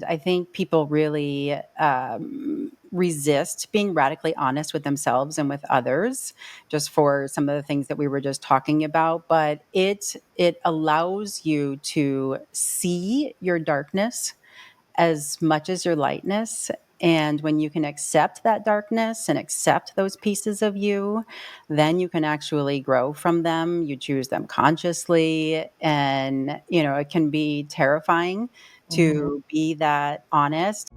I think people really resist being radically honest with themselves and with others, just for some of the things that we were just talking about. But it allows you to see your darkness as much as your lightness. And when you can accept that darkness and accept those pieces of you, then you can actually grow from them. You choose them consciously. And, it can be terrifying to be that honest.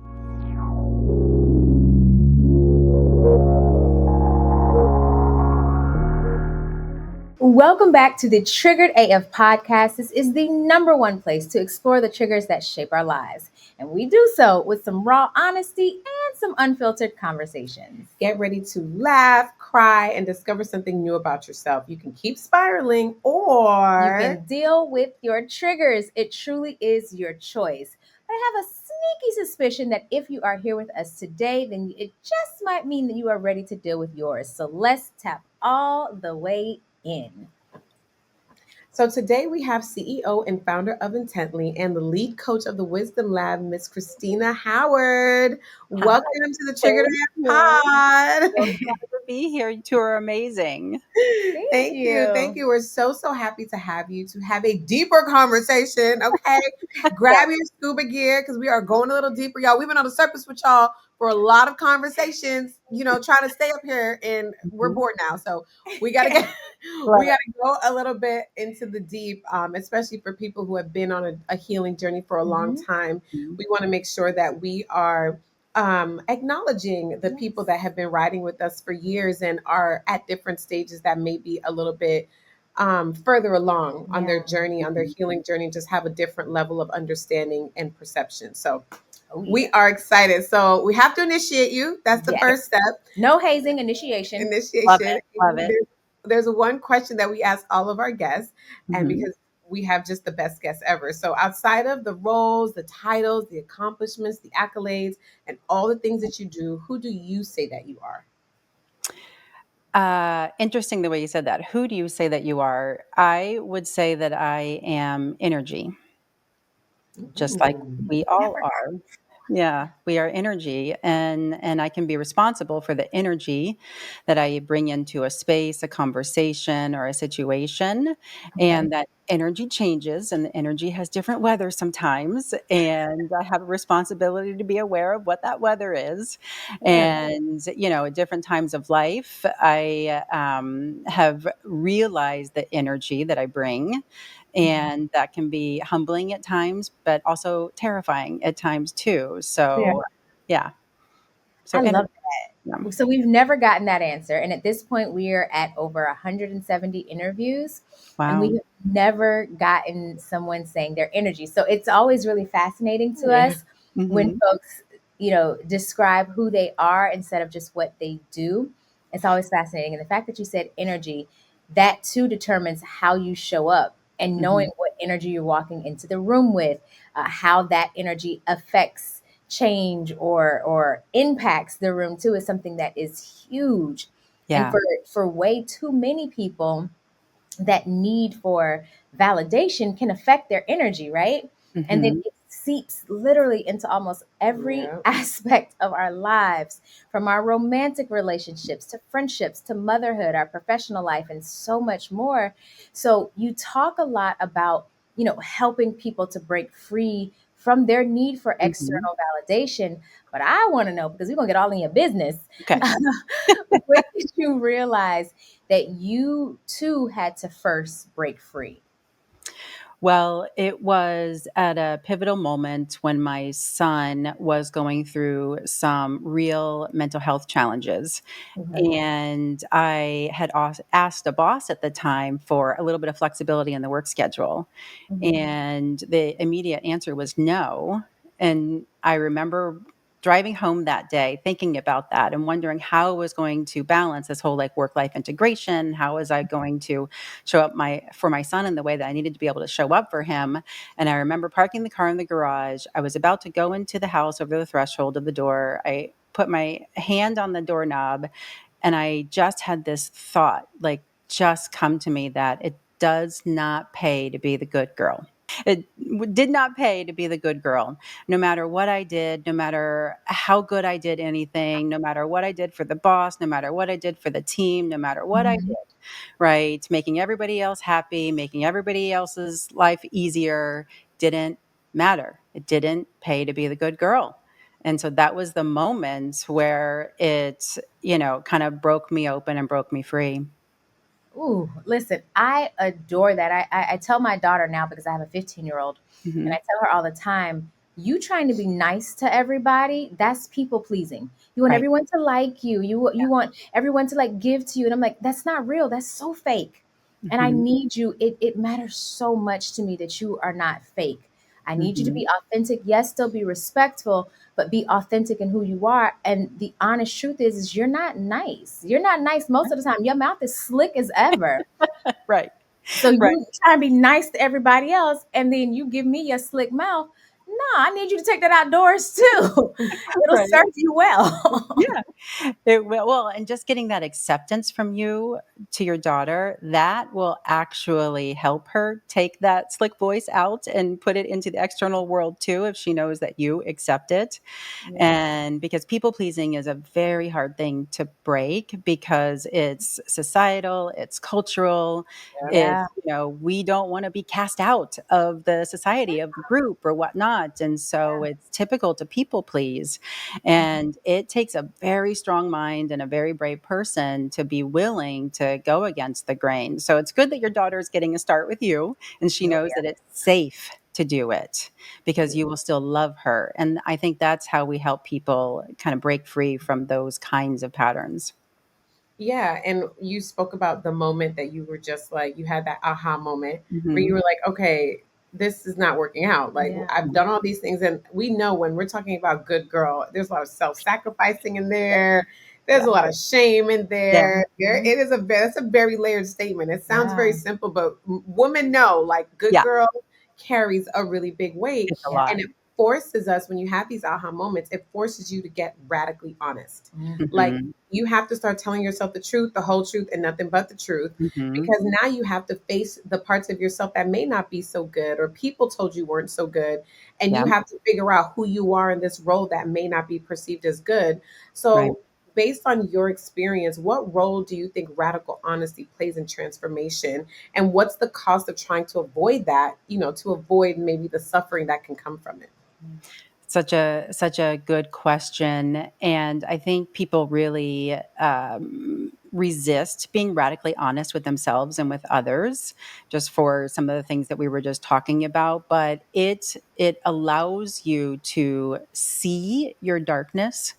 Welcome back to the Triggered AF podcast. This is the number one place to explore the triggers that shape our lives. And we do so with some raw honesty and some unfiltered conversations. Get ready to laugh, cry, and discover something new about yourself. You can keep spiraling or you can deal with your triggers. It truly is your choice. But I have a sneaky suspicion that if you are here with us today, then it just might mean that you are ready to deal with yours. So let's tap all the way in. So today we have CEO and founder of Intently and the lead coach of the Wisdom Lab, Miss Christina Howard. Welcome to the Triggered Pod. So glad to be here. You two are amazing. Thank you. We're so happy to have you to have a deeper conversation. Okay. Grab your scuba gear because we are going a little deeper, y'all. We've been on the surface with y'all for a lot of conversations, trying to stay up here, and we're bored now. So we gotta go a little bit into the deep, especially for people who have been on a healing journey for a long time. We want to make sure that we are acknowledging the people that have been riding with us for years and are at different stages that may be a little bit further along on their journey, on their healing journey, just have a different level of understanding and perception. So we are excited. So we have to initiate you. That's the first step. No hazing, initiation. Love it. There's one question that we ask all of our guests, and because we have just the best guests ever. So outside of the roles, the titles, the accomplishments, the accolades, and all the things that you do, who do you say that you are? Interesting the way you said that. Who do you say that you are? I would say that I am energy, just like we all are. Yeah, we are energy, and I can be responsible for the energy that I bring into a space, a conversation, or a situation. And that energy changes, and the energy has different weather sometimes. And I have a responsibility to be aware of what that weather is. And, at different times of life, I have realized the energy that I bring. And that can be humbling at times, but also terrifying at times too. So, yeah. So I love that. Yeah. So we've never gotten that answer. And at this point, we are at over 170 interviews. Wow. And we have never gotten someone saying their energy. So it's always really fascinating to us when folks, describe who they are instead of just what they do. It's always fascinating. And the fact that you said energy, that too determines how you show up, and knowing what energy you're walking into the room with, how that energy affects change or impacts the room too, is something that is huge. Yeah. And for way too many people, that need for validation can affect their energy, right? And then it seeps literally into almost every aspect of our lives, from our romantic relationships to friendships to motherhood, our professional life, and so much more. So you talk a lot about, helping people to break free from their need for external validation. But I want to know, because we're going to get all in your business. Okay. When did you realize that you too had to first break free? Well, it was at a pivotal moment when my son was going through some real mental health challenges. And I had asked a boss at the time for a little bit of flexibility in the work schedule. And the immediate answer was no. And I remember driving home that day thinking about that and wondering how I was going to balance this whole work-life integration. How was I going to show up for my son in the way that I needed to be able to show up for him? And I remember parking the car in the garage. I was about to go into the house over the threshold of the door. I put my hand on the doorknob, and I just had this thought just come to me that it does not pay to be the good girl. It did not pay to be the good girl. No matter what I did, no matter how good I did anything, no matter what I did for the boss, no matter what I did for the team, no matter what I Mhm. did, right? Making everybody else happy, making everybody else's life easier didn't matter. It didn't pay to be the good girl. And so that was the moment where it, kind of broke me open and broke me free. Ooh, listen, I adore that. I tell my daughter now because I have a 15-year-old, and I Mhm. tell her all the time, you trying to be nice to everybody, that's people pleasing. You want Right. everyone to like you. You want everyone to like give to you. And I'm like, that's not real. That's so fake. And I Mhm. need you. It matters so much to me that you are not fake. I need you to Mhm. be authentic. Yes, still be respectful, but be authentic in who you are. And the honest truth is you're not nice. You're not nice most of the time. Your mouth is slick as ever. Right. So Right. you try to be nice to everybody else, and then you give me your slick mouth. No, I need you to take that outdoors too. It'll Right. serve you well. Yeah. It will, well, and just getting that acceptance from you to your daughter, that will actually help her take that slick voice out and put it into the external world too, if she knows that you accept it. Yeah. And because people pleasing is a very hard thing to break because it's societal, it's cultural, Yeah. we don't want to be cast out of the society, of the group or whatnot. And so it's typical to people please. And it takes a very strong mind and a very brave person to be willing to go against the grain. So it's good that your daughter is getting a start with you and she Oh, knows that it's safe to do it because you will still love her. And I think that's how we help people kind of break free from those kinds of patterns. Yeah, and you spoke about the moment that you were just like you had that aha moment where you Mhm. were like, okay, this is not working out. Like yeah. I've done all these things, and we know when we're talking about good girl, there's a lot of self-sacrificing in there. There's a Yeah. lot of shame in Yeah, there. There Mhm. it is that's a very layered statement. It sounds very Yeah. simple, but women know like good yeah, girl carries a really big weight, it's a Yeah. lot. and it forces us when you have these aha moments. It forces you to get radically honest. Like Mhm. Mhm. you have to start telling yourself the truth, the whole truth, and nothing but the truth. Mhm. Because now you have to face the parts of yourself that may not be so good, or people told you weren't so good. And you Yeah, have to figure out who you are in this role that may not be perceived as good. right. So, based on your experience, what role do you think radical honesty plays in transformation? And what's the cost of trying to avoid that, to avoid maybe the suffering that can come from it? Such a good question, and I think people really resist being radically honest with themselves and with others, just for some of the things that we were just talking about. But it allows you to see your darkness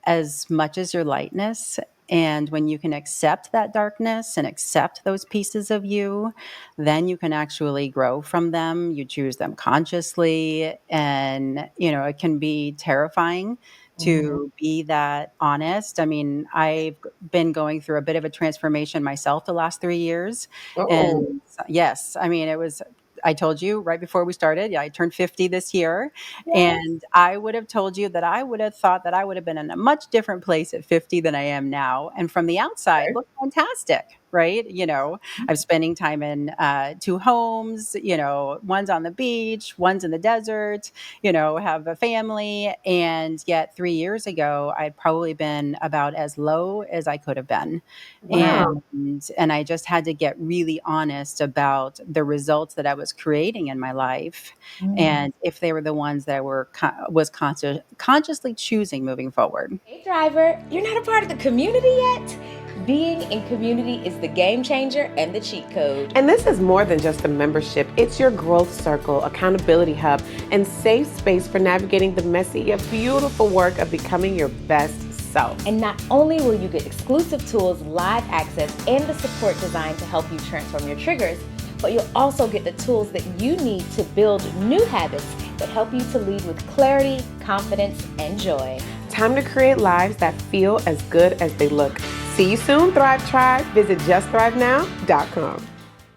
as much as your lightness. And when you can accept that darkness and accept those pieces of you, then you can actually grow from them. You choose them consciously. And, it can be terrifying Mhm. to be that honest. I mean, I've been going through a bit of a transformation myself the last 3 years. And Oh, yes, I mean, I told you right before we started, yeah, I turned 50 this year. Yes. And I would have told you that I would have thought that I would have been in a much different place at 50 than I am now. And from the outside, okay. look fantastic, right? I'm spending time in two homes, one's on the beach, one's in the desert, have a family. And yet 3 years ago, I'd probably been about as low as I could have been. Wow. And I just had to get really honest about the results that I was creating in my life Mm. and if they were the ones that was consciously choosing moving forward. Hey, driver, you're not a part of the community yet? Being in community is the game changer and the cheat code. And this is more than just a membership. It's your growth circle, accountability hub, and safe space for navigating the messy yet beautiful work of becoming your best self. And not only will you get exclusive tools, live access, and the support designed to help you transform your triggers, but you'll also get the tools that you need to build new habits that help you to lead with clarity, confidence, and joy. Time to create lives that feel as good as they look. See you soon, Thrive Tribe. Visit justthrivenow.com.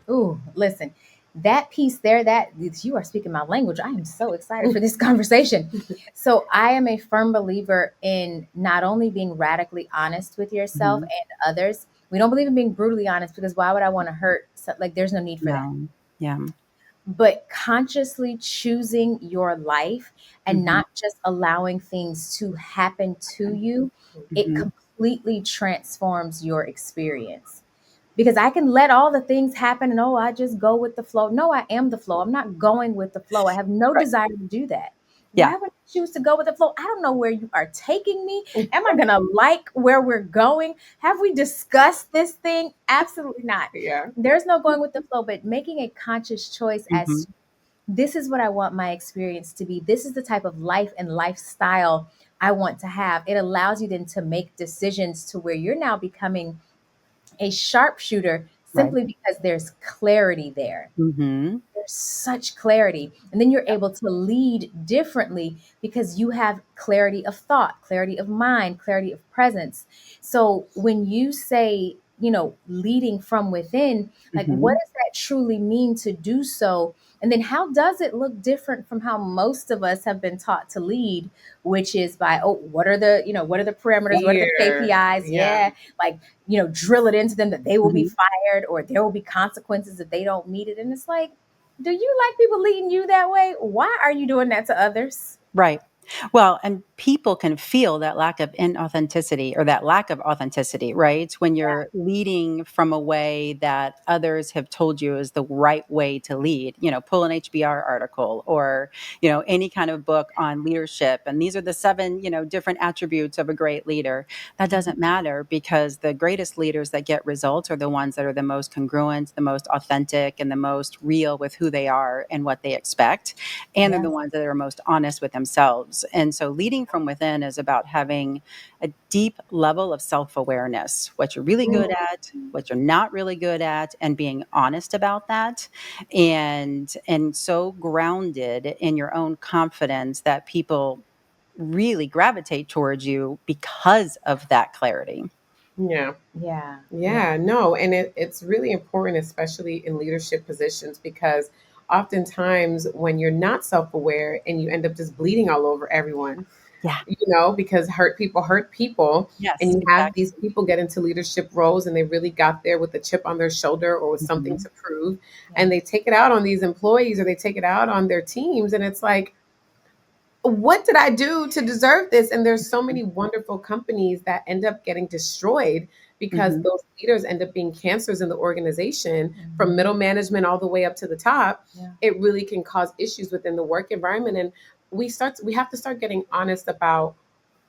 Ooh, listen, that piece there, that you are speaking my language. I am so excited for this conversation. So I am a firm believer in not only being radically honest with yourself Mhm. and others. We don't believe in being brutally honest because why would I want to hurt? So, like, there's no need for that. No. Yeah. but consciously choosing your life and Mhm. not just allowing things to happen to you, it Mhm. completely transforms your experience. Because I can let all the things happen and, oh, I just go with the flow. No, I am the flow. I'm not going with the flow. I have no Right. desire to do that. Yeah. Why would I choose to go with the flow? I don't know where you are taking me. Am I going to like where we're going? Have we discussed this thing? Absolutely not. Yeah. There's no going with the flow, but making a conscious choice as Mhm. this is what I want my experience to be. This is the type of life and lifestyle I want to have. It allows you then to make decisions to where you're now becoming a sharpshooter Right. simply because there's clarity there. Mhm. There's such clarity. And then you're able to lead differently because you have clarity of thought, clarity of mind, clarity of presence. So when you say, leading from within, like what Mhm. does that truly mean to do so? And then how does it look different from how most of us have been taught to lead, which is by, oh, what are the parameters? What are the Fear. KPIs? Yeah. Yeah. Like, drill it into them that they will be Mhm. fired or there will be consequences if they don't meet it. And it's like, do you like people leading you that way? Why are you doing that to others? Right. Well, and people can feel that lack of inauthenticity or that lack of authenticity, right? When you're leading from a way that others have told you is the right way to lead, pull an HBR article or, any kind of book on leadership. And these are the 7, different attributes of a great leader. That doesn't matter because the greatest leaders that get results are the ones that are the most congruent, the most authentic, and the most real with who they are and what they expect. And they're Yeah. the ones that are most honest with themselves. And so leading from within is about having a deep level of self-awareness, what you're really good at, what you're not really good at, and being honest about that. And so grounded in your own confidence that people really gravitate towards you because of that clarity. Yeah. Yeah. Yeah. Yeah, no, and it's really important, especially in leadership positions, because oftentimes when you're not self-aware and you end up just bleeding all over everyone, Yeah. because hurt people, and Yes, you have exactly. these people get into leadership roles and they really got there with a chip on their shoulder or with something Mhm. to prove, Yeah. and they take it out on these employees or they take it out on their teams, and it's like, what did I do to deserve this? And there's so many wonderful companies that end up getting destroyed because Mhm. those leaders end up being cancers in the organization from Mhm. middle management all the way up to the top. Yeah. It really can cause issues within the work environment. And we have to start getting honest about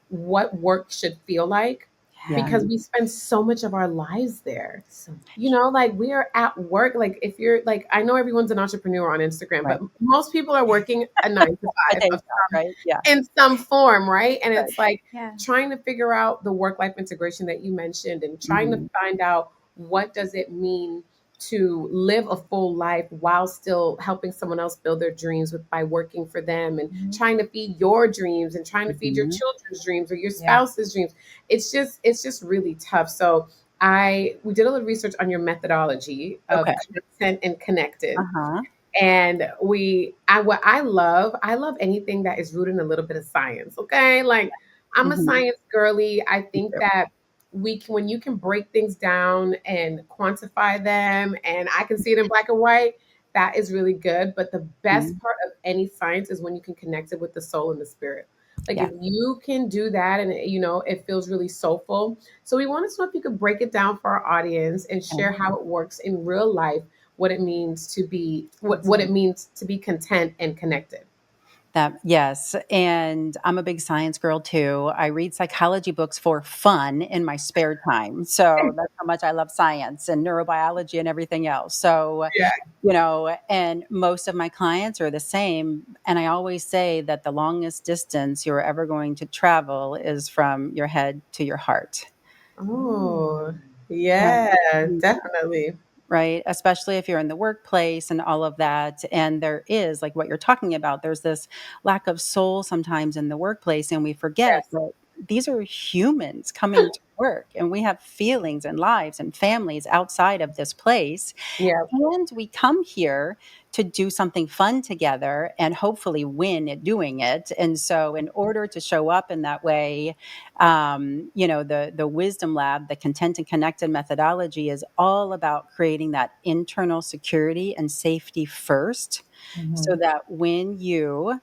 what work should feel like, Yeah. Yeah. because we spend so much of our lives there. So much. Like we are at work. Like if you're like, I know everyone's an entrepreneur on Instagram, but Right. most people are working a 9 to 5 A day of job, right? Yeah. in some form, right? And Right. it's like Yeah. trying to figure out the work life integration that you mentioned and trying to Mhm. find out what does it mean to live a full life while still helping someone else build their dreams with by working for them and Mhm. trying to feed your dreams and trying to feed your Mhm. children's dreams or your Yeah. spouse's dreams. It's just really tough. So we did a little research on your methodology of Okay. content and connected, Uh-huh. and what I love anything that is rooted in a little bit of science. Okay, like I'm a Mhm. science girly. I Me think too. that when you can break things down and quantify them, and I can see it in black and white, that is really good. But the best Mhm. part of any science is when you can connect it with the soul and the spirit. Like Yeah, if you can do that, and it feels really soulful. So we want to know if you could break it down for our audience and okay. share how it works in real life, what it means to be what it Content. means to be content and connected. That yes, and I'm a big science girl too. I read psychology books for fun in my spare time. So that's how much I love science and neurobiology and everything else. So, Yeah. and most of my clients are the same. And I always say that the longest distance you're ever going to travel is from your head to your heart. Oh, Mm. yeah, Yeah. definitely. Right? Especially if you're in the workplace and all of that. And there is, like what you're talking about, there's this lack of soul sometimes in the workplace, and we forget Yes. that these are humans coming to work, and we have feelings and lives and families outside of this place. Yeah. And we come here to do something fun together and hopefully win at doing it. And so, in order to show up in that way, the Wisdom Lab, the Content and Connected methodology, is all about creating that internal security and safety first, so that when you,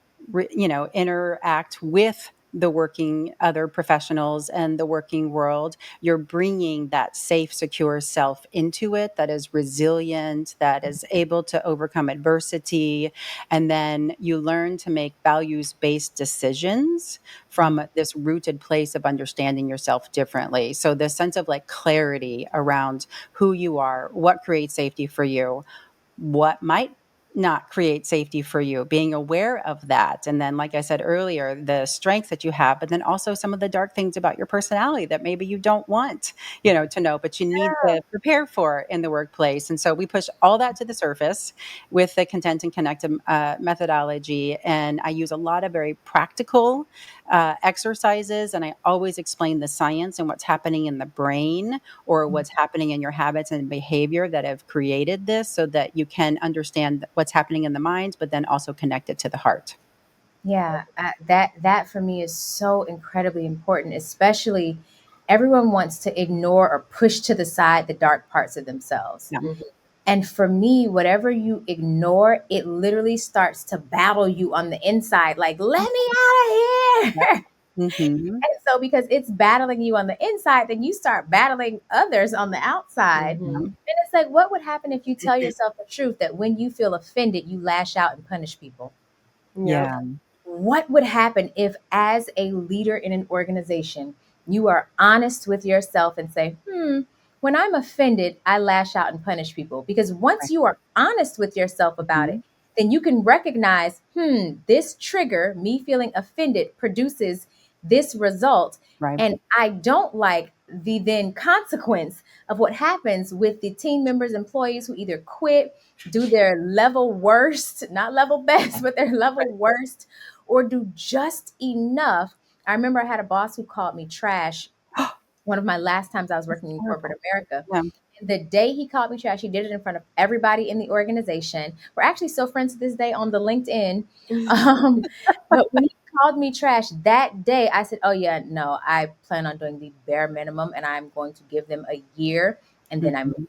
interact with the working other professionals and the working world, you're bringing that safe, secure self into it that is resilient, that is able to overcome adversity. And then you learn to make values-based decisions from this rooted place of understanding yourself differently. So this sense of like clarity around who you are, what creates safety for you, what might not create safety for you, being aware of that. And then, like I said earlier, the strengths that you have, but then also some of the dark things about your personality that maybe you don't want, to know, but you need to prepare for in the workplace. And so we push all that to the surface with the content and connect methodology. And I use a lot of very practical exercises. And I always explain the science and what's happening in the brain or what's happening in your habits and behavior that have created this so that you can understand what's happening in the mind, but then also connect it to the heart. Yeah, that for me is so incredibly important, especially everyone wants to ignore or push to the side the dark parts of themselves. Yeah. And for me, whatever you ignore, it literally starts to battle you on the inside, like, let me out of here. Mm-hmm. And so, because it's battling you on the inside, then you start battling others on the outside. Yeah. And it's like, what would happen if you tell yourself the truth that when you feel offended, you lash out and punish people? Yeah. Yeah. What would happen if, as a leader in an organization, you are honest with yourself and say, when I'm offended, I lash out and punish people? Because once Right. you are honest with yourself about Mm-hmm. it, then you can recognize, this trigger, me feeling offended, produces this result. Right. And I don't like the then consequence of what happens with the team members, employees who either quit, do their level worst, not level best, but their level worst, or do just enough. I remember I had a boss who called me trash one of my last times I was That's working in corporate terrible. America. Yeah. And the day he called me trash, he did it in front of everybody in the organization. We're actually still friends to this day on the LinkedIn. Um, but when he called me trash that day, I said, oh, yeah, no, I plan on doing the bare minimum and I'm going to give them a year and then I'm Mm-hmm.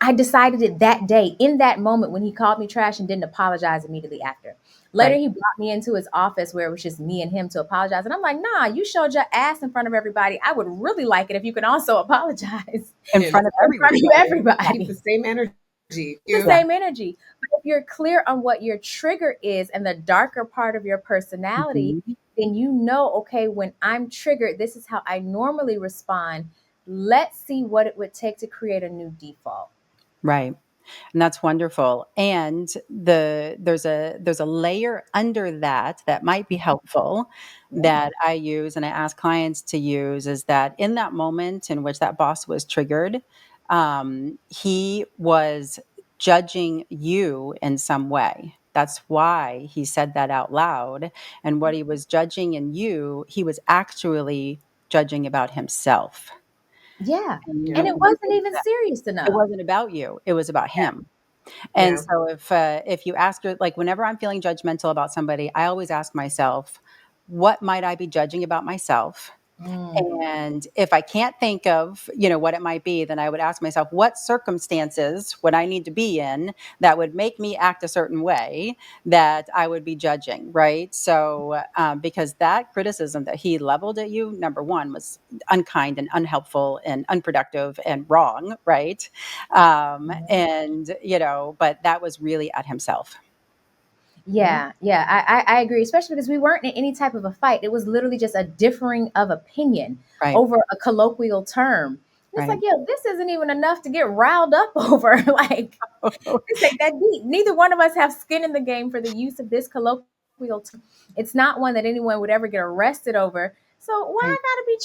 I decided it that day, in that moment when he called me trash and didn't apologize immediately after. Later, Right. he brought me into his office where it was just me and him to apologize. And I'm like, nah, you showed your ass in front of everybody. I would really like it if you can also apologize In And front of in front everyone. of keep the everybody. same energy. The You. Yeah. same energy. But if you're clear on what your trigger is and the darker part of your personality, Mm-hmm. then you know, okay, when I'm triggered, this is how I normally respond. Let's see what it would take to create a new default. Right. And that's wonderful. And there's a layer under that that might be helpful that I use and I ask clients to use is that in that moment in which that boss was triggered, he was judging you in some way. That's why he said that out loud. And what he was judging in you, he was actually judging about himself. Yeah. And And Yeah. it when wasn't even serious it enough. wasn't about you, it was about him. And Yeah. so if you ask her, like whenever I'm feeling judgmental about somebody, I always ask myself, what might I be judging about myself? Mm. And if I can't think of, what it might be, then I would ask myself, what circumstances would I need to be in that would make me act a certain way that I would be judging, right? So, because that criticism that he leveled at you, number one, was unkind and unhelpful and unproductive and wrong, right? And, but that was really at himself. Yeah, yeah, I agree, especially because we weren't in any type of a fight. It was literally just a differing of opinion Right, over a colloquial term. And it's right. like, yo, this isn't even enough to get riled up over. Like, this ain't that deep. Neither one of us have skin in the game for the use of this colloquial term. It's not one that anyone would ever get arrested over. So why Right, I gotta be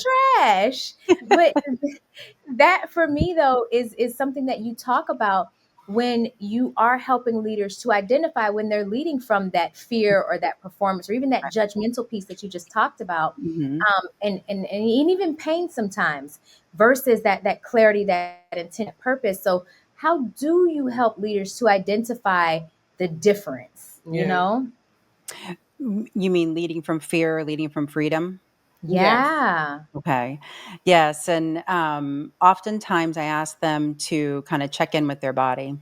trash? But that for me though is something that you talk about when you are helping leaders to identify when they're leading from that fear or that performance or even that judgmental piece that you just talked about, mhm. and even pain sometimes versus that clarity, that intent, that purpose. So how do you help leaders to identify the difference, you Yeah. know? You mean leading from fear or leading from freedom? Yes. Yeah. Okay. Yes, and, oftentimes I ask them to kinda check in with their body.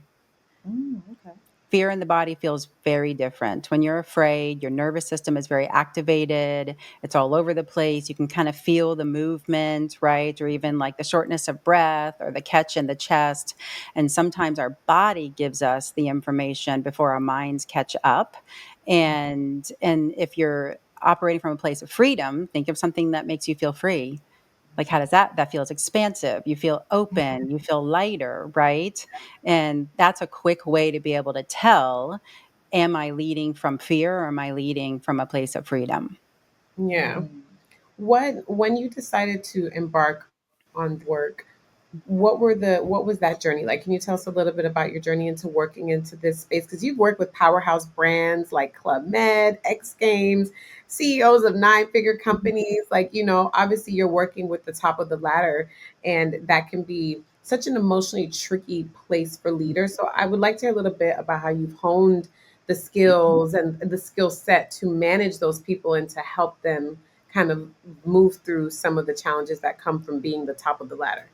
Okay. fear in the body feels very different. When you're afraid, your nervous system is very activated. It's all over the place. You can kind of feel the movement, right? Or even like the shortness of breath or the catch in the chest. And sometimes our body gives us the information before our minds catch up. And if you're operating from a place of freedom, think of something that makes you feel free. Like, how does that feels expansive. You feel open, you feel lighter, right? And that's a quick way to be able to tell, am I leading from fear or am I leading from a place of freedom? Yeah. When you decided to embark on work, what was that journey like? Can you tell us a little bit about your journey into working into this space? Because you've worked with powerhouse brands like ClubMed, X Games, CEOs of nine-figure companies. Like, obviously you're working with the top of the ladder, and that can be such an emotionally tricky place for leaders. So I would like to hear a little bit about how you've honed the skills and the skill set to manage those people and to help them kind of move through some of the challenges that come from being the top of the ladder.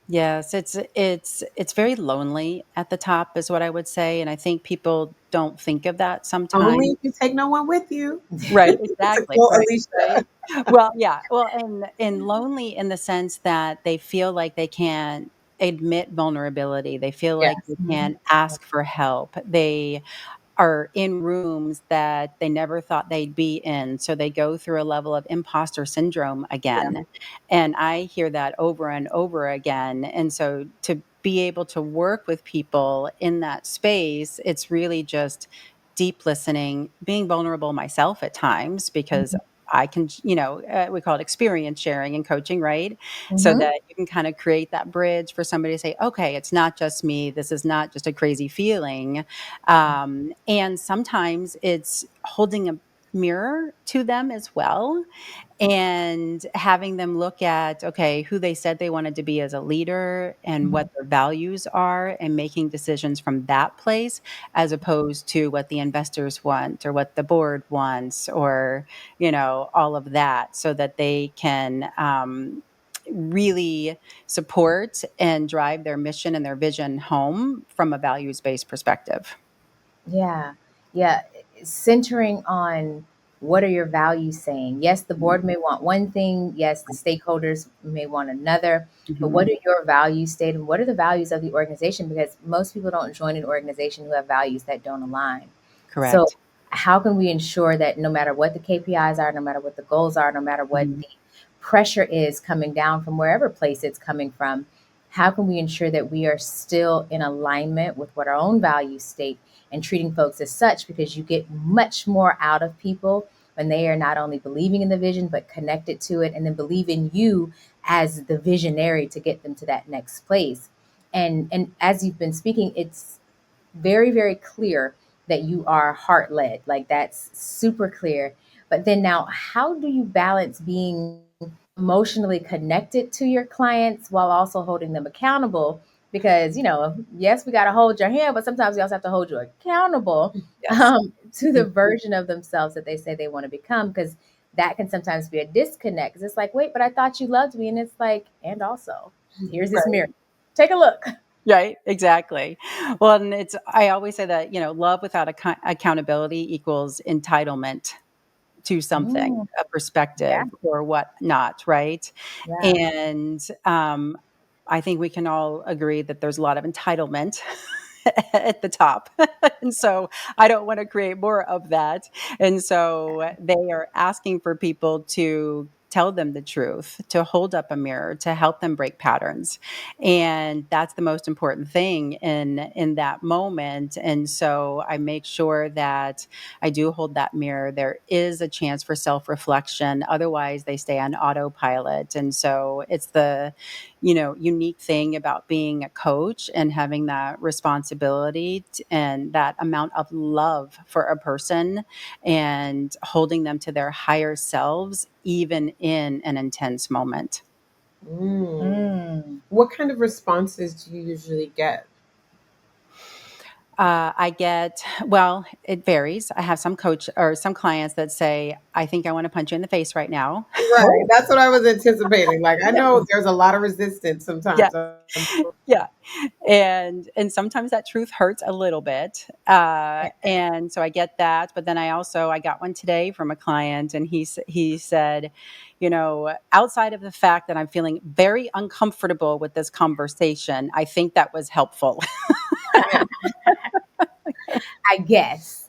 Yes, it's very lonely at the top is what I would say, and I think people don't think of that Only sometimes. if you take no one with you. Right, To exactly, quote right, Alicia. right. Well, yeah, well, and lonely in the sense that they feel like they can't admit vulnerability. They feel like Yes. they can't ask for help. They are in rooms that they never thought they'd be in. So they go through a level of imposter syndrome Yeah. again. And I hear that over and over again. And so to be able to work with people in that space, it's really just deep listening, being vulnerable myself at times because I can, we call it experience sharing and coaching, right? So Mm-hmm. that you can kind of create that bridge for somebody to say, okay, it's not just me. This is not just a crazy feeling. And sometimes it's holding a mirror to them as well and having them look at, okay, who they said they wanted to be as a leader and what their values are and making decisions from that place as opposed to what the investors want or what the board wants or, all of that so that they can really support and drive their mission and their vision home from a values-based perspective. Yeah. Yeah. Centering on what are your values saying? Yes, the board may want one thing. Yes, the stakeholders may want another. But Mhm. what are your values state and what are the values of the organization? Because most people don't join an organization who have values that don't align. So, Correct. how can we ensure that no matter what the KPIs are, no matter what the goals are, no matter what Mhm. the pressure is coming down from wherever place it's coming from, how can we ensure that we are still in alignment with what our own values state and treating folks as such? Because you get much more out of people when they are not only believing in the vision, but connected to it and then believe in you as the visionary to get them to that next place. And as you've been speaking, it's very, very clear that you are heart led. Like that's super clear. But then now, how do you balance being emotionally connected to your clients while also holding them accountable? Because, yes, we got to hold your hand, but sometimes we also have to hold you accountable Yes. to the version of themselves that they say they want to become. Because that can sometimes be a disconnect. 'Cause it's like, wait, but I thought you loved me. And it's like, and also, here's this mirror. Take a look. Right, exactly. Well, and I always say that, love without accountability equals entitlement to something, Mm, a yeah, perspective or whatnot, right? yeah. And I think we can all agree that there's a lot of entitlement at the top. And so I don't want to create more of that. And so they are asking for people to tell them the truth, to hold up a mirror, to help them break patterns. And that's the most important thing in that moment. And so I make sure that I do hold that mirror. There is a chance for self-reflection. Otherwise, they stay on autopilot. And so it's the, unique thing about being a coach and having that responsibility and that amount of love for a person and holding them to their higher selves, even in an intense moment. Mm. Mm. What kind of responses do you usually get? I get, well, it varies. I have some coach or some clients that say, I think I want to punch you in the face right now. Right. Oh, That's what I was anticipating. Like, I Yeah. know there's a lot of resistance Yeah. sometimes. I'm sure. Yeah. And sometimes that truth hurts a little bit. And so I get that, but then I got one today from a client, and he said, outside of the fact that I'm feeling very uncomfortable with this conversation, I think that was helpful. I guess.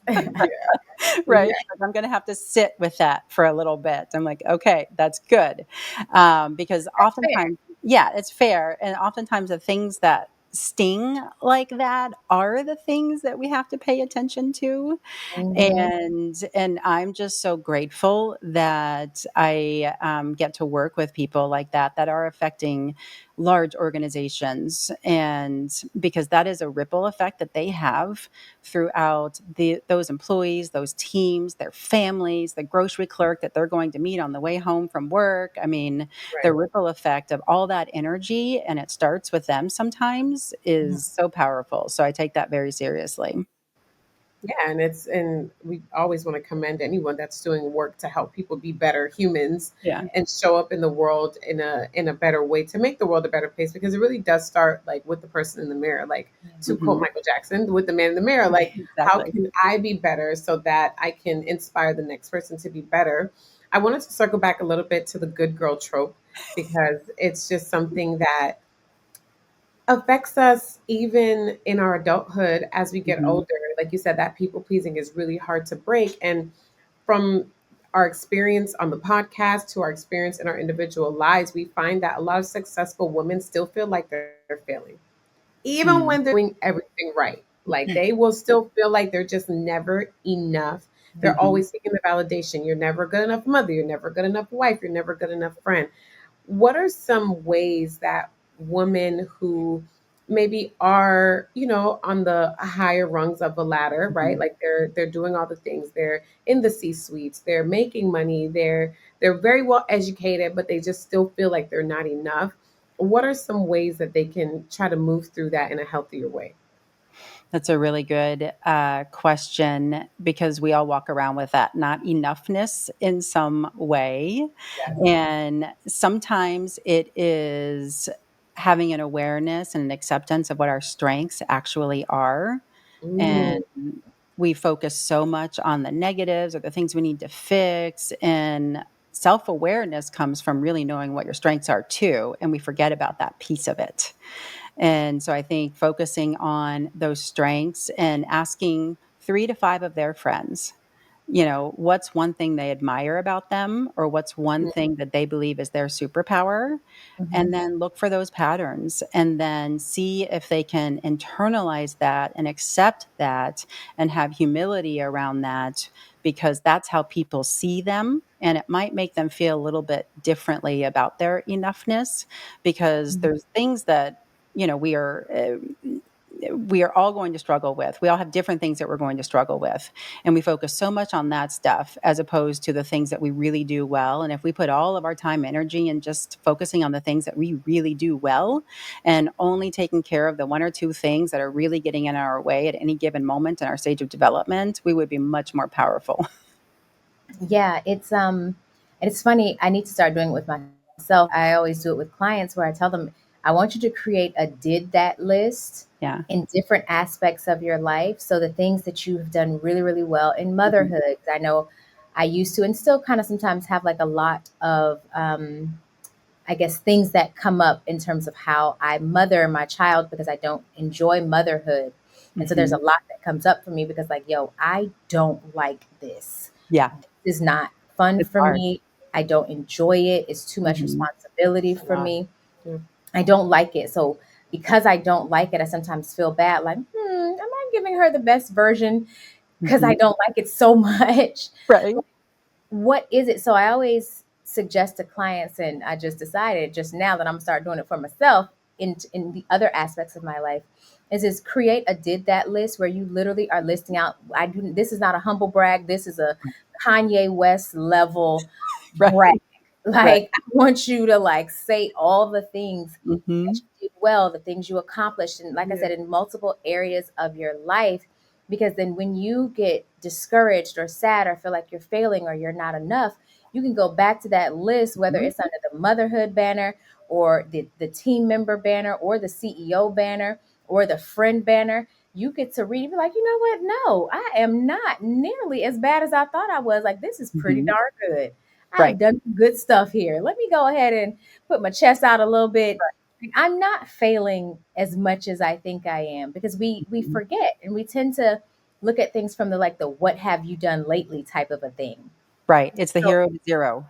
Right? Yeah. Like, I'm gonna have to sit with that for a little bit. I'm like, "Okay, that's good." Because That's fair. oftentimes, yeah, it's fair, and oftentimes the things that sting like that are the things that we have to pay attention to. Hmm. And I'm just so grateful that I get to work with people like that are affecting large organizations, and because that is a ripple effect that they have throughout those employees, those teams, their families, the grocery clerk that they're going to meet on the way home from work. I mean, the Right. ripple effect of all that energy, and it starts with them sometimes, is so powerful. So I take that very seriously. Yeah, and we always want to commend anyone that's doing work to help people be better humans Yeah. and show up in the world in a better way to make the world a better place, because it really does start like with the person in the mirror, like to quote Hmm. Michael Jackson, with the man in the mirror, like how Exactly. can I be better so that I can inspire the next person to be better. I wanted to circle back a little bit to the good girl trope, because it's just something that affects us even in our adulthood as we get Mhm. older. Like you said, that people pleasing is really hard to break. And from our experience on the podcast to our experience in our individual lives, we find that a lot of successful women still feel like they're failing, even Mm. when they're doing everything right. Like they will still feel like they're just never enough. They're Mhm. always seeking the validation. You're never good enough mother. You're never good enough wife. You're never good enough friend. What are some ways that women who maybe are, on the higher rungs of the ladder, right? Mhm. Like they're doing all the things. They're in the C suites, they're making money, they're very well educated, but they just still feel like they're not enough. What are some ways that they can try to move through that in a healthier way? That's a really good question, because we all walk around with that not enoughness in some way. And sometimes it is having an awareness and an acceptance of what our strengths actually are. And Mm, we focus so much on the negatives or the things we need to fix. And self awareness comes from really knowing what your strengths are too. And we forget about that piece of it. And so I think focusing on those strengths and asking 3 to 5 of their friends, what's one thing they admire about them, or what's one thing that they believe is their superpower, Hmm. and then look for those patterns and then see if they can internalize that and accept that and have humility around that, because that's how people see them. And it might make them feel a little bit differently about their enoughness, because there's things that you know we are we are all going to struggle with. We all have different things that we're going to struggle with, and we focus so much on that stuff as opposed to the things that we really do well. And if we put all of our time, energy, and just focusing on the things that we really do well, and only taking care of the 1 or 2 things that are really getting in our way at any given moment in our stage of development, we would be much more powerful. Yeah, and it's funny. I need to start doing it with myself. I always do it with clients where I tell them, I want you to create a did that list Yeah. in different aspects of your life. So the things that you've done really, really well in Mhm. motherhood. I know I used to, and still kind of sometimes have like a lot of I guess things that come up in terms of how I mother my child because I don't enjoy motherhood. And so there's a Mhm. lot that comes up for me because like, yo, I don't like this. Yeah, This is not fun it's for hard. me. I don't enjoy it. It's too much Mhm. responsibility it's a for lot. me. Yeah. I don't like it. So because I don't like it, I sometimes feel bad like, am I giving her the best version because I Mhm. don't like it so much? Right. What is it? So I always suggest to clients, and I just decided just now that I'm gonna start doing it for myself in the other aspects of my life, is create a did that list where you literally are listing out. I do. This is not a humble brag. This is a Kanye West level Right. brag. Right. Like, I want you to like say all the things that Mhm. you did well, the things you accomplished, and like I Yeah. said, in multiple areas of your life. Because then when you get discouraged or sad or feel like you're failing or you're not enough, you can go back to that list, whether Mhm. it's under the motherhood banner or the team member banner or the CEO banner or the friend banner. You get to read and be like, you know what? No, I am not nearly as bad as I thought I was. Like, this is pretty Mhm. darn good. I Right. have done some good stuff here. Let me go ahead and put my chest out a little bit. I'm not failing as much as I think I am, because we Mhm. forget and we tend to look at things from the like the what have you done lately type of a thing. Right. It's the So hero to zero.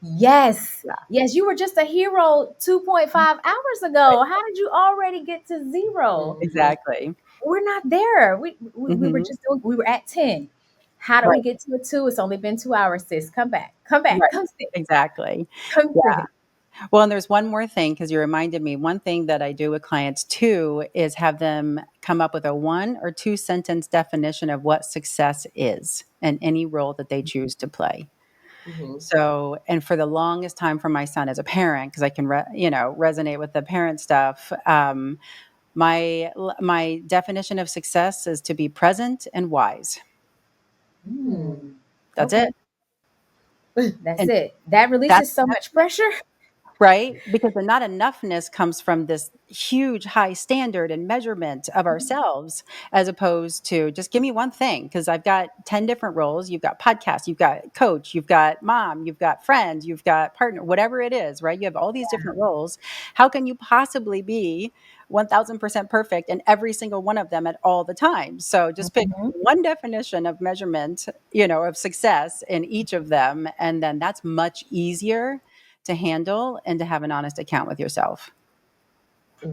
yes, Yeah. yes, you were just a hero 2.5 hours Right. ago. How did you already get to zero? Mhm. Exactly. We're not there. We were Mhm. just doing, we were at 10. How do we Right. get to a 2? It's only been 2 hours, sis. Come back. Come back. Right. Come sit. Exactly. Come Yeah. sit. Well, and there's one more thing because you reminded me. One thing that I do with clients too is have them come up with a 1 or 2 sentence definition of what success is in any role that they choose to play. Mhm. So, and for the longest time for my son as a parent, because I can, resonate with the parent stuff. My definition of success is to be present and wise. Hmm. That's Okay. it. That's And it. That that's releases so much pressure. right? Because the not enoughness comes from this huge high standard and measurement of ourselves, as opposed to just give me one thing. Because I've got 10 different roles. You've got podcast, you've got coach, you've got mom, you've got friend, you've got partner, whatever it is, right? You have all these different roles. How can you possibly be 1000% perfect in every single one of them at all the time? So just pick Mhm. one definition of measurement, of success in each of them. And then that's much easier to handle and to have an honest account with yourself.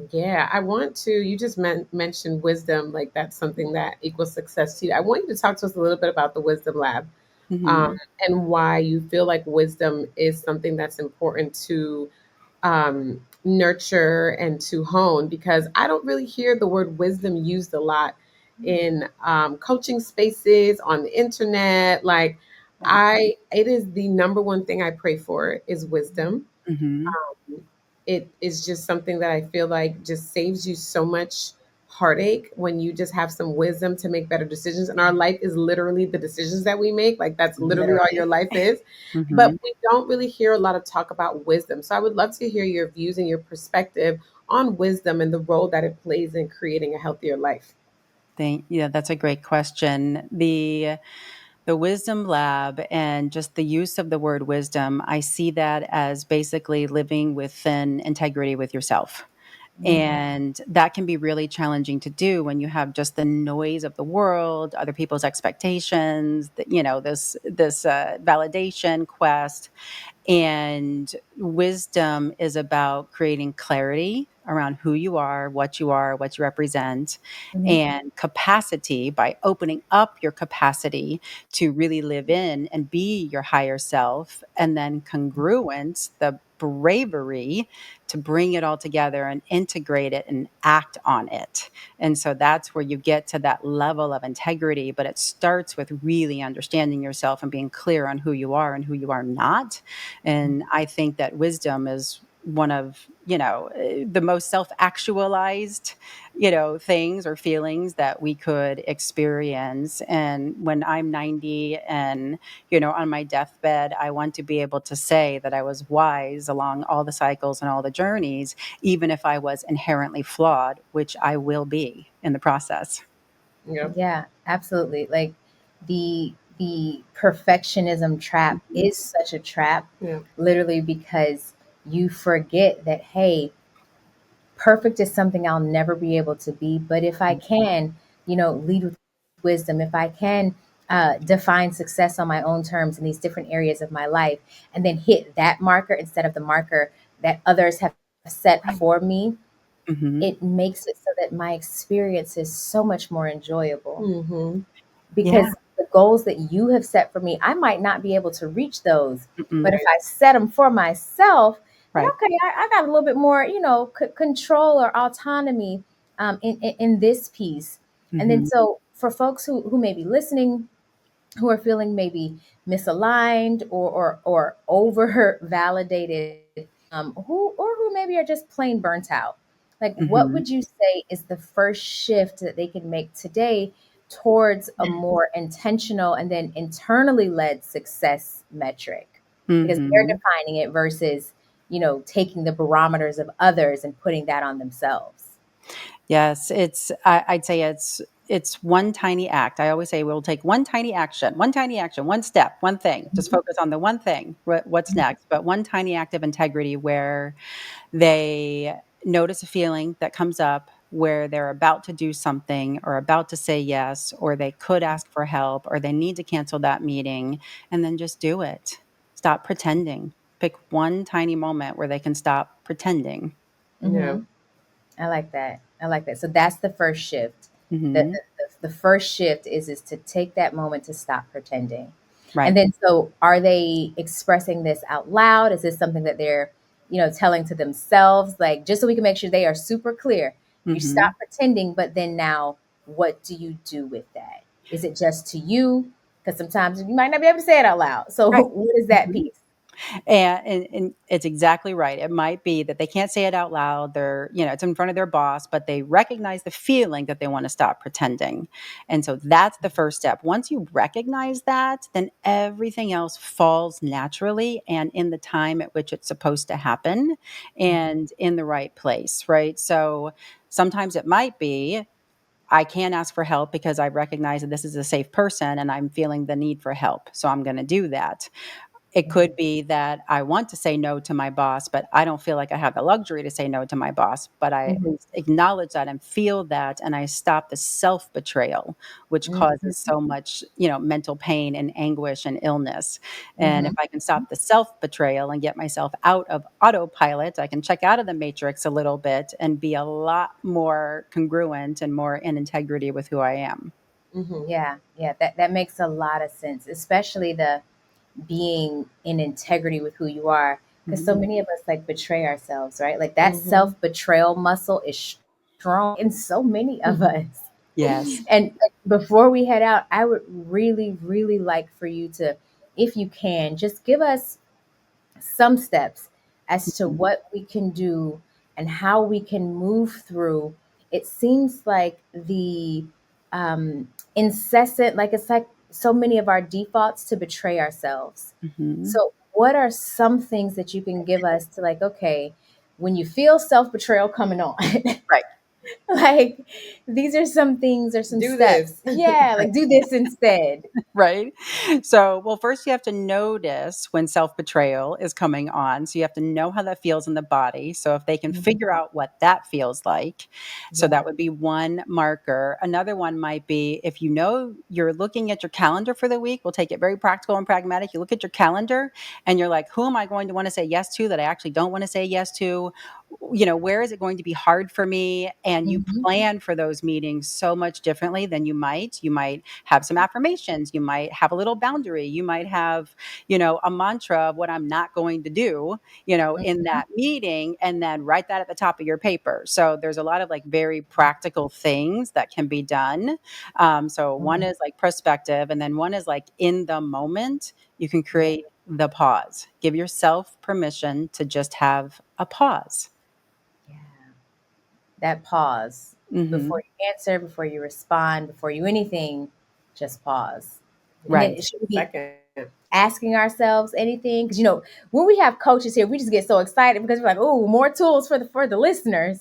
Yeah, I want to. You just mentioned wisdom, like that's something that equals success to you. I want you to talk to us a little bit about the Wisdom Lab, um, Mhm. and why you feel like wisdom is something that's important to nurture and to hone. Because I don't really hear the word wisdom used a lot in coaching spaces on the internet. Like, Yeah. it is the number one thing I pray for is wisdom. Mhm. It is just something that I feel like just saves you so much heartache when you just have some wisdom to make better decisions. And our life is literally the decisions that we make. Like, that's literally all your Literally. life is. But Mhm. we don't really hear a lot of talk about wisdom. So I would love to hear your views and your perspective on wisdom and the role that it plays in creating a healthier life. Yeah, that's a great question. The wisdom lab and just the use of the word wisdom, I see that as basically living within integrity with yourself. Mhm. And that can be really challenging to do when you have just the noise of the world, other people's expectations, this validation quest. And wisdom is about creating clarity around who you are, what you represent, Mhm. and capacity by opening up your capacity to really live in and be your higher self. And then congruence, the bravery to bring it all together and integrate it and act on it. And so that's where you get to that level of integrity. But it starts with really understanding yourself and being clear on who you are and who you are not. And I think that wisdom is one of, the most self-actualized, things or feelings that we could experience. And when I'm 90 and, on my deathbed, I want to be able to say that I was wise along all the cycles and all the journeys, even if I was inherently flawed, which I will be in the process. Yep. Yeah, absolutely. Like the perfectionism trap Mhm. is such a trap, Yeah. literally because you forget that, hey, perfect is something I'll never be able to be. But if I can, lead with wisdom, if I can define success on my own terms in these different areas of my life, and then hit that marker instead of the marker that others have set Right. for me, Mhm. it makes it so that my experience is so much more enjoyable. Mm-hmm. Yeah. Because the goals that you have set for me, I might not be able to reach those. But Mm-mm. if I set them for myself, then Right. okay, I got a little bit more, control or autonomy in this piece. And then Mhm. so for folks who may be listening who are feeling maybe misaligned or over validated, who maybe are just plain burnt out. Like, what Mhm. would you say is the first shift that they can make today towards a more intentional and then internally led success metric? Because they're Mhm. defining it versus, taking the barometers of others and putting that on themselves. Yes, I'd say it's one tiny act. I always say we'll take one tiny action, one step, one thing. Just Mhm. focus on the one thing. What's next? But one tiny act of integrity where they notice a feeling that comes up where they're about to do something or about to say yes, or they could ask for help, or they need to cancel that meeting, and then just do it. Stop pretending. Pick one tiny moment where they can stop pretending. Yeah. Mhm. I like that. I like that. So that's the first shift. The, Hmm. the first shift is to take that moment to stop pretending. And Right. then, so are they expressing this out loud? Is this something that they're, telling to themselves? Like, just so we can make sure they are super clear. You Hmm. stop pretending, but then now what do you do with that? Is it just to you? Because sometimes you might not be able to say it out loud. So Right. what is that Mhm. piece? And it's exactly right. It might be that they can't say it out loud. It's in front of their boss, but they recognize the feeling that they want to stop pretending. And so that's the first step. Once you recognize that, then everything else falls naturally and in the time at which it's supposed to happen and in the right place, right? So sometimes it might be I can ask for help because I recognize that this is a safe person and I'm feeling the need for help. So I'm going to do that. It could be that I want to say no to my boss, but I don't feel like I have the luxury to say no to my boss. But I Mhm. acknowledge that and feel that, and I stop the self betrayal, which causes Mhm. so much, mental pain and anguish and illness. And if Mhm. I can stop the self betrayal and get myself out of autopilot, I can check out of the matrix a little bit and be a lot more congruent and more in integrity with who I am. Mm-hmm. Yeah, yeah, that makes a lot of sense, especially the being in integrity with who you are. Because so Mhm. many of us like betray ourselves, right? Like that Mm-hmm. self betrayal muscle is strong in so many of us. Yes. And before we head out, I would really, really like for you to, if you can, just give us some steps as to Mhm. what we can do and how we can move through. It seems like the incessant, like it's like so many of our defaults to betray ourselves. Mhm. So, what are some things that you can give us to, like, okay, when you feel self betrayal coming on, Right. like these are some things or some Do steps? this. Yeah, like do this instead. Right? So, well, first you have to notice when self-betrayal is coming on. So you have to know how that feels in the body. So if they can Mhm. figure out what that feels like, so Yeah. that would be one marker. Another one might be if you know you're looking at your calendar for the week, we'll take it very practical and pragmatic. You look at your calendar and you're like, who am I going to want to say yes to that I actually don't want to say yes to? Where is it going to be hard for me? And you Hmm. plan for those meetings so much differently than you might. You might have some affirmations. You might have a little boundary. You might have, a mantra of what I'm not going to do, in that meeting, and then write that at the top of your paper. So there's a lot of like very practical things that can be done. So one is like perspective, and then one is like in the moment, you can Yeah. create the pause. Give yourself permission to just have a pause. Yeah. That pause before Hmm. you answer, before you respond, before you anything, just pause. And then Right. it should be Second. asking ourselves anything because when we have coaches here, we just get so excited because we're like, oh, more tools for the listeners.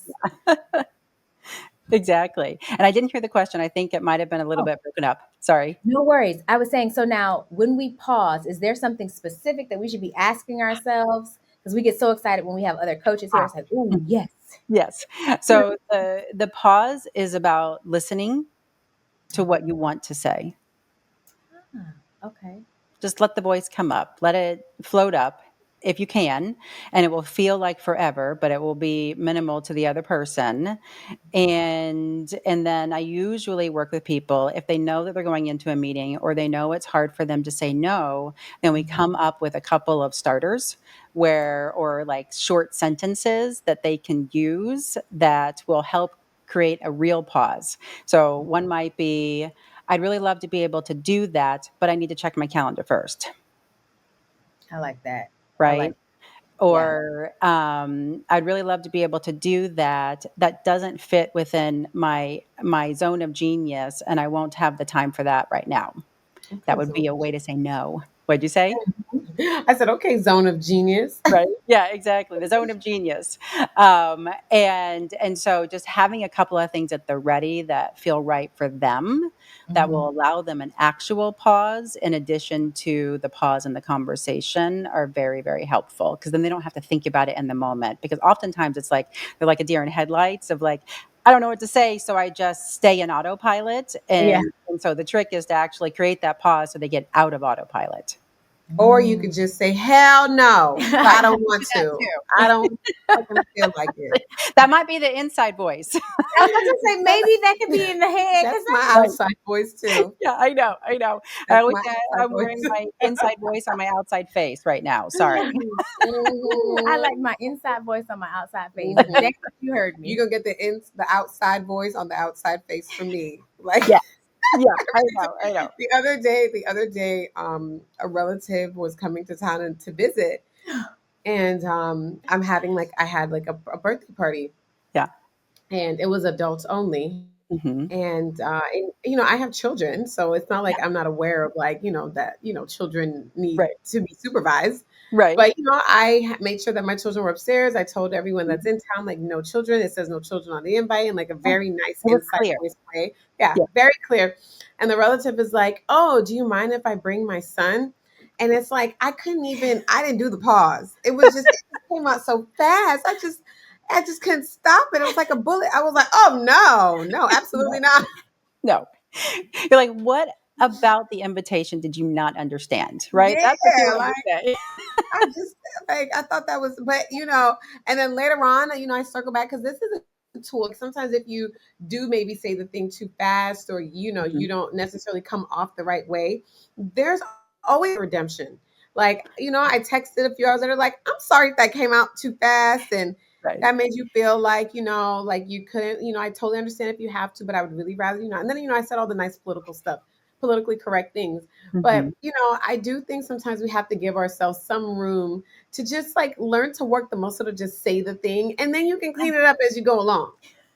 Exactly. And I didn't hear the question. I think it might have been a little Oh, bit broken up. Sorry. no worries. I was saying, so now when we pause, is there something specific that we should be asking ourselves? Because we get so excited when we have other coaches here. Ah, It's like, oh, mhm. yes. Yes. So the pause is about listening to what you want to say. Ah, okay. Just let the voice come up. Let it float up if you can, and it will feel like forever, but it will be minimal to the other person. And then I usually work with people if they know that they're going into a meeting or they know it's hard for them to say no, then we Mhm. come up with a couple of starters or like short sentences that they can use that will help create a real pause. So one might be, I'd really love to be able to do that, but I need to check my calendar first, I like that. I right? like, yeah. Or I'd really love to be able to do that. That doesn't fit within my zone of genius, and I won't have the time for that right now. That Okay, would be zone a of way to say no. What'd you say? genius. I said, okay, zone of genius. Right. Yeah, exactly. The zone of genius. And so just having a couple of things at the ready that feel right for them, that Mhm. will allow them an actual pause in addition to the pause in the conversation are very, very helpful, because then they don't have to think about it in the moment. Because oftentimes it's like they're like a deer in headlights of like, I don't know what to say, so I just stay in autopilot. Yeah. And so the trick is to actually create that pause so they get out of autopilot. Or you could just say, hell no, I I don't do want that to. too. I don't fucking feel like it. That might be the inside voice. I was about to say maybe that could be in the head because That's my Right. outside voice too. Yeah, I know, I know. I That's always my say outside I'm wearing voice. my inside voice on my outside face right now, sorry. Ooh, I Mhm. like my inside voice on my outside face. Mhm. Damn, you heard You me. gonna get the outside voice on the outside face from me. Like Yeah, yeah, I know, I know. the other day, a relative was coming to town and to visit, and I had like a birthday party, Yeah. and it was adults only. Mhm. And I have children, so it's not Yeah, like I'm not aware of, like, that children need right, to be supervised. right. But I made sure that my children were upstairs. I told everyone Mhm. that's in town, like, no children. It says no children on the invite, in like a Yeah, very nice it was inside clear. voice way. Yeah, Yeah. very clear. And the relative is like, "Oh, do you mind if I bring my son?" And it's like I didn't do the pause. It just came out so fast. I just couldn't stop it. It was like a bullet. I was like, "Oh no, no, absolutely No, not." no. You're like, "What about the invitation did you not understand?" Right? That's what you Yeah, want like to say. I just I thought that was, but and then later on, I circle back because this is a tool. Like, sometimes if you do maybe say the thing too fast, or you Mhm. don't necessarily come off the right way, there's always redemption. Like, I texted a few hours later, like, I'm sorry if that came out too fast and Right. that made you feel like, like you couldn't, I totally understand if you have to, but I would really rather, and then, I said all the nice political stuff, politically correct things. But, Mhm. I do think sometimes we have to give ourselves some room to just, like, learn to work the muscle to just say the thing, and then you can clean it up as you go along.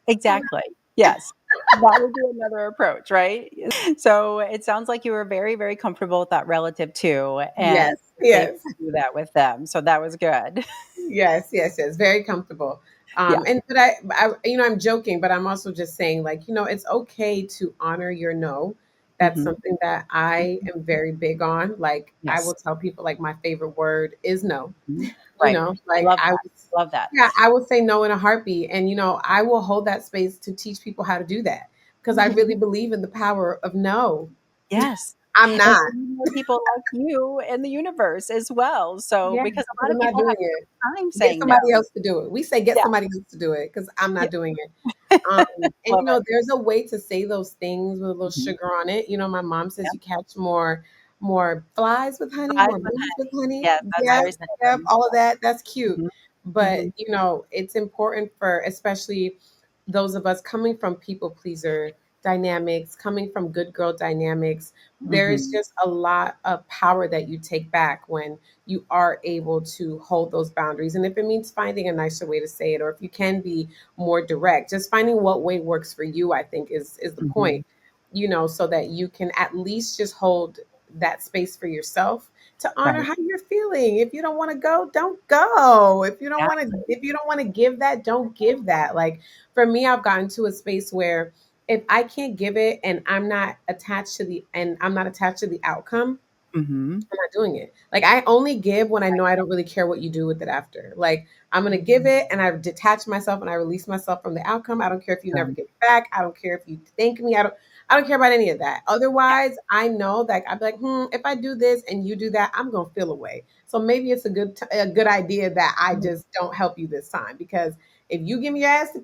Exactly. Yes. That would be another approach, right? So it sounds like you were very, very comfortable with that relative too, and Yes, was able yes. to do that with them. So that was good. Yes, yes, yes, very comfortable. Yeah. And but I'm joking, but I'm also just saying, like, it's okay to honor your no. That's Mhm. something that I Mhm. am very big on. Like, I Yes. will tell people, like, my favorite word is no. Mhm. Right. I Like, love that. Love that. yeah, I will say no in a heartbeat, and I will hold that space to teach people how to do that, because I really believe in the power of no. Yes. I'm And not. we need more people like you in the universe as well. So Yeah, because a because lot of I'm not people have doing a it. hard time Get saying no. somebody else to do it. We say get Yeah. somebody else to do it, because I'm Yeah. not doing it. Um, and Love it. there's a way to say those things with a little Mhm. sugar on it. My mom says Yep. you catch more flies with honey, Fries more with bees with honey. honey. Yes, that's Yep, very yep, Southern. all of that. That's cute. Mhm. But Mhm. it's important for, especially those of us coming from people pleaser dynamics, coming from good girl dynamics. There is Mhm. just a lot of power that you take back when you are able to hold those boundaries. And if it means finding a nicer way to say it, or if you can be more direct, just finding what way works for you, I think is the Mhm. point, so that you can at least just hold that space for yourself to honor Right. how you're feeling. If you don't want to go, don't go. Exactly. If you don't want to give that, don't give that. Like, for me, I've gotten to a space where if I can't give it, and I'm not attached to the outcome, Mhm. I'm not doing it. Like, I only give when I know I don't really care what you do with it after. Like, I'm gonna give it, and I detach myself and I release myself from the outcome. I don't care if you never Done. get it back. I don't care if you thank me. I don't care about any of that. Yeah. Otherwise, I know that I'd be like, if I do this and you do that, I'm gonna feel away. So maybe it's a good idea that I Mhm. just don't help you this time, because if you give me your ass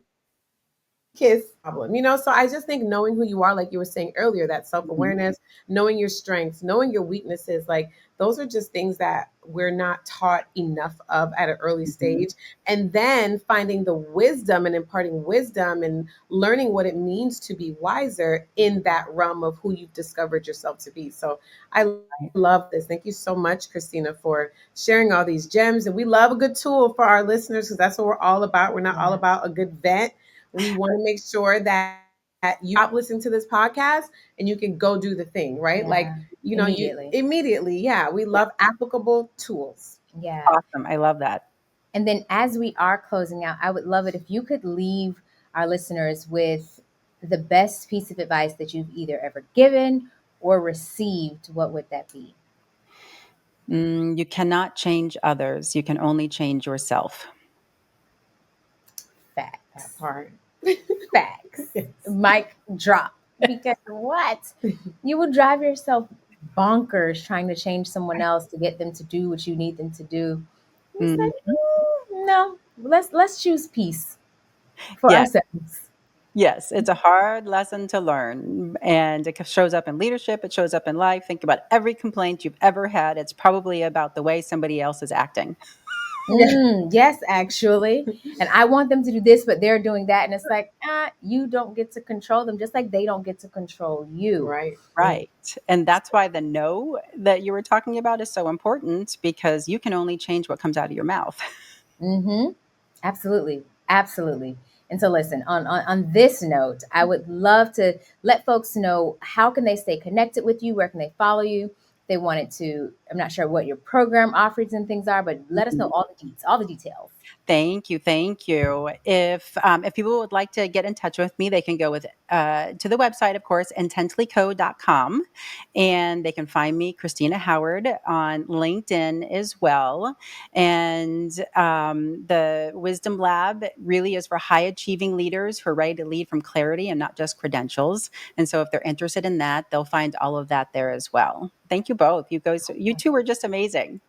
kiss problem, so I just think knowing who you are, like you were saying earlier, that Mhm. self-awareness, knowing your strengths, knowing your weaknesses, like those are just things that we're not taught enough of at an early stage. And then finding the wisdom and imparting wisdom and learning what it means to be wiser in that realm of who you've discovered yourself to be. So I love this. Thank you so much, Christina, for sharing all these gems. And we love a good tool for our listeners because that's what we're all about. We're not all about a good vent. We want to make sure that you stop listening to this podcast and you can go do the thing, right? Like, you know, immediately. Yeah. We love applicable tools. Yeah. Awesome. I love that. And then as we are closing out, I would love it if you could leave our listeners with the best piece of advice that you've either ever given or received. What would that be? You cannot change others. You can only change yourself. Facts. That part. Facts. Yes. Mic drop. Because what? You will drive yourself bonkers trying to change someone else to get them to do what you need them to do. It's like, Mhm. no, let's choose peace for Yes. ourselves. Yes, it's a hard lesson to learn, and it shows up in leadership, it shows up in life. Think about every complaint you've ever had. It's probably about the way somebody else is acting. Yes, actually. And I want them to do this, but they're doing that. And it's like, you don't get to control them, just like they don't get to control you. Right. Right. And that's why the no that you were talking about is so important because you can only change what comes out of your mouth. Mm-hmm. Absolutely. Absolutely. And so listen, on this note, I would love to let folks know how can they stay connected with you, where can they follow you? If they wanted to, I'm not sure what your program offerings and things are, but let us know all the details. Thank you, thank you. If people would like to get in touch with me, they can go with to the website, of course, intentlyco.com, and they can find me, Christina Howard, on LinkedIn as well. And the Wisdom Lab really is for high achieving leaders who are ready to lead from clarity and not just credentials. And so, if they're interested in that, they'll find all of that there as well. Thank you both. You two were just amazing.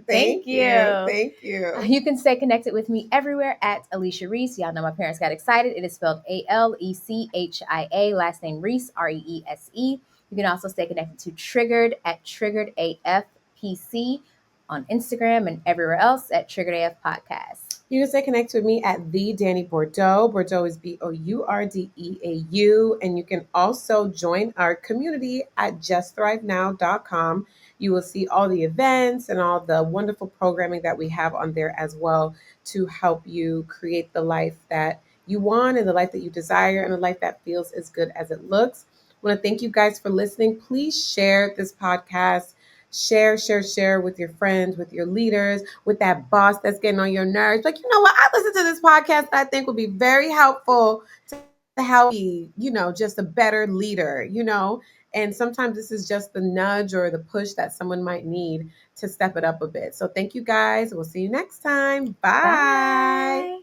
Thank you. Thank you. You can stay connected with me everywhere at Alicia Reese. Y'all know my parents got excited. It is spelled Alechia, last name Reese, Reese. You can also stay connected to Triggered at Triggered AFPC on Instagram and everywhere else at Triggered AF Podcast. You can stay connected with me at the Danny Bordeaux. Bordeaux is BOURDEAU. And you can also join our community at justthrivenow.com. You will see all the events and all the wonderful programming that we have on there as well to help you create the life that you want and the life that you desire and a life that feels as good as it looks. I want to thank you guys for listening. Please share this podcast. Share with your friends, with your leaders, with that boss that's getting on your nerves. Like, you know what? I listened to this podcast that I think would be very helpful to help me, just a better leader, And sometimes this is just the nudge or the push that someone might need to step it up a bit. So thank you guys. We'll see you next time. Bye. Bye.